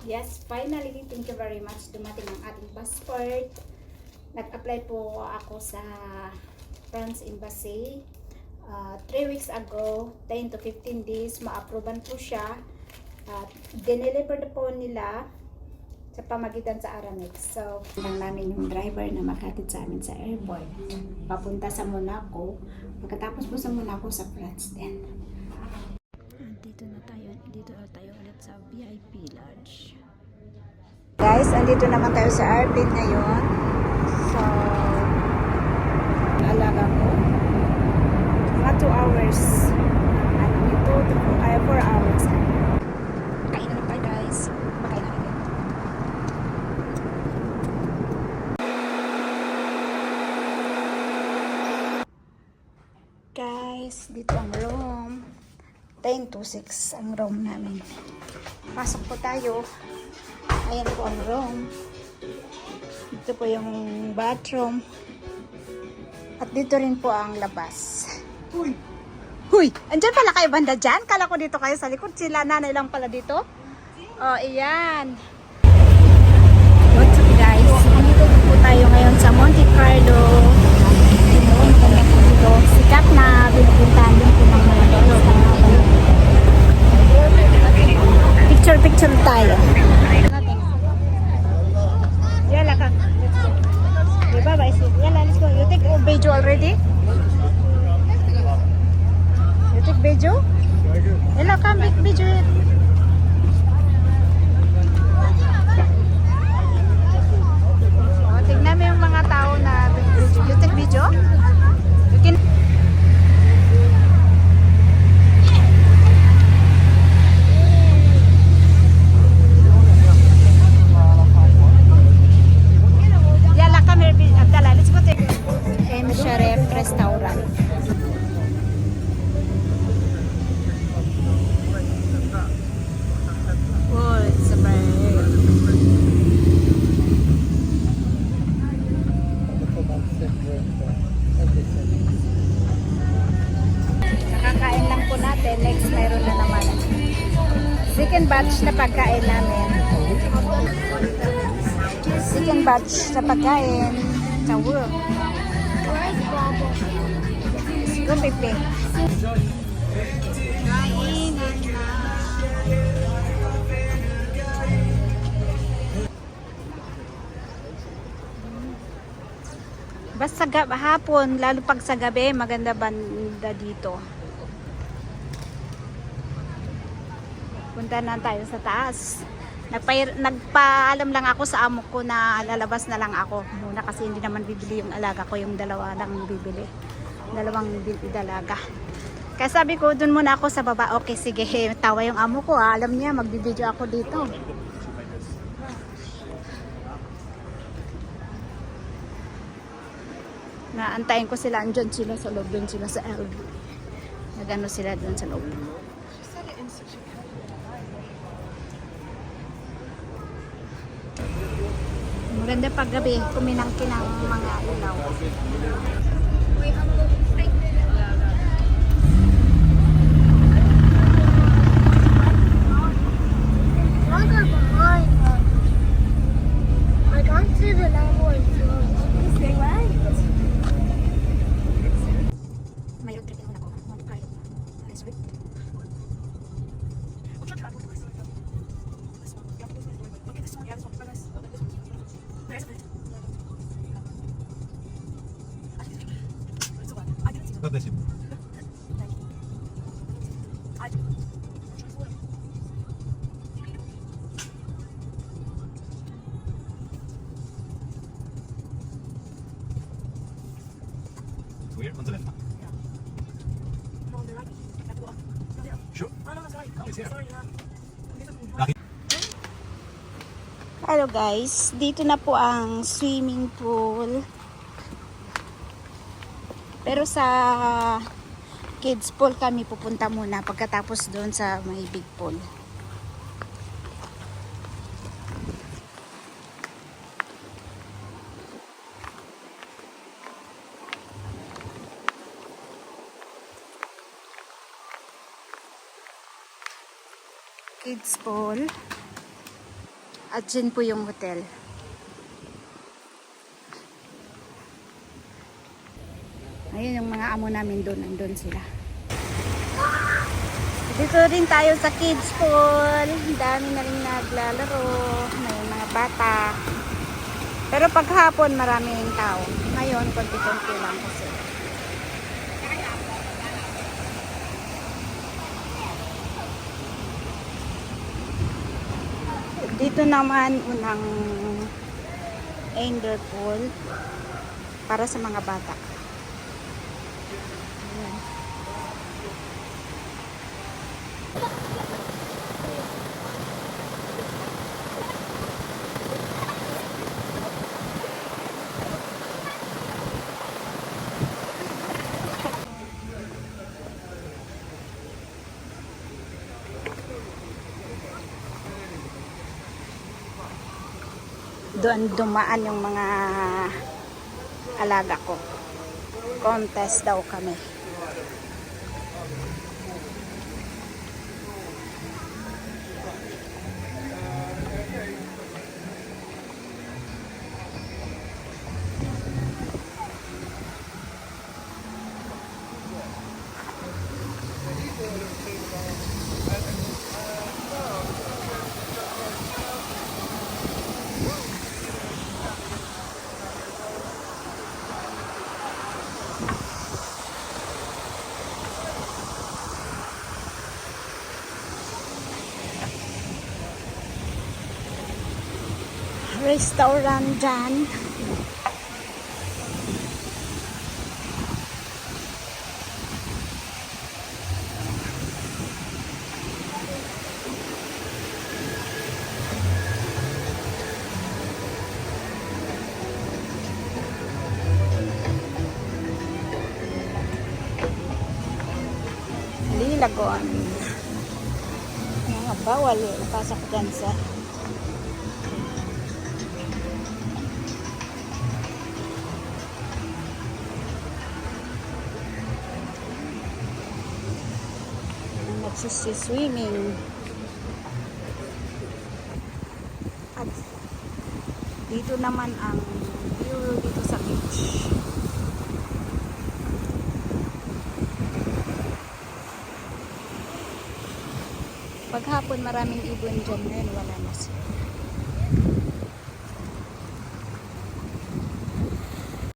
Yes, finally, thank you very much. Dumating ang ating passport. Nag-apply po ako sa France Embassy. 3 weeks ago, 10 to 15 days, ma-approvean po siya. At dineliver po nila sa pamagitan sa Aramex. So, lang namin yung driver na maghatid sa amin sa airport. Papunta sa Monaco. Pagkatapos po sa Monaco, sa France din. Dito na tayo ulit sa VIP Lodge. Guys, andito naman tayo sa airplane ngayon. So, alaga ko. Mga 2 hours. Ano nito? 4 hours. Kain na lang tayo guys. Pakain na agad. Guys, dito ang room. 10 to 6 ang room namin. Pasok po tayo. Ayan po ang room. Dito po yung bathroom. At dito rin po ang labas. Huy! Huy! Andyan pala kayo banda dyan? Kala ko dito kayo sa likod. Sila nanay lang pala dito. Oh, iyan. What's up guys? Nandito po tayo ngayon sa Monte Carlo. Sikat na pinupuntahan din po ng mga turista. Picture tayo. Yala ka. Diba ba? Yala, let's go. You take video already? You take video? Yala, come take video. Oh, tignan mo yung mga tao na video. You take video? You can... Restaurant. Oh, it's a bird. Nakakain lang po natin. Next, mayroon na naman. Second batch na pagkain namin. Second batch na pagkain. Tawo. Go, Pepe. Basta hapon, lalo pag sa gabi, maganda banda dito. Punta na tayo sa taas. Nagpaalam lang ako sa amo ko na lalabas na lang ako muna kasi hindi naman bibili yung alaga ko, yung dalawa lang bibili. Dalawang dalaga. Kaya sabi ko, dun muna ako sa baba. Okay, sige. Tawa yung amo ko. Alam niya, magbibideo ako dito. Naantayin ko sila. Andyan sila sa loob. Dun sila sa LV. Nagano sila dun sa loob. Maganda pag gabi. Kuminang-kinang mga ilaw. Weird on the left. Sure. Hello guys, dito na po ang swimming pool. Pero sa kids pool kami pupunta muna pagkatapos doon sa may big pool. Kids pool. At dyan po yung hotel. Ayun yung mga amo namin doon. Nandun sila. Dito rin tayo sa kids pool. Dami na rin naglalaro. May mga bata. Pero paghapon maraming tao. Ngayon, konti-konti lang kasi. Dito naman unang indoor pool para sa mga bata. Ayan. Doon dumaan yung mga alaga ko. Contest daw kami. Restaurant dyan. Lilagon. Mga bawal eh. Pasok dyan sa nagsisi-swimming. At dito naman ang view dito sa beach. Paghapon maraming ibon dyan. Ngayon wala na siya.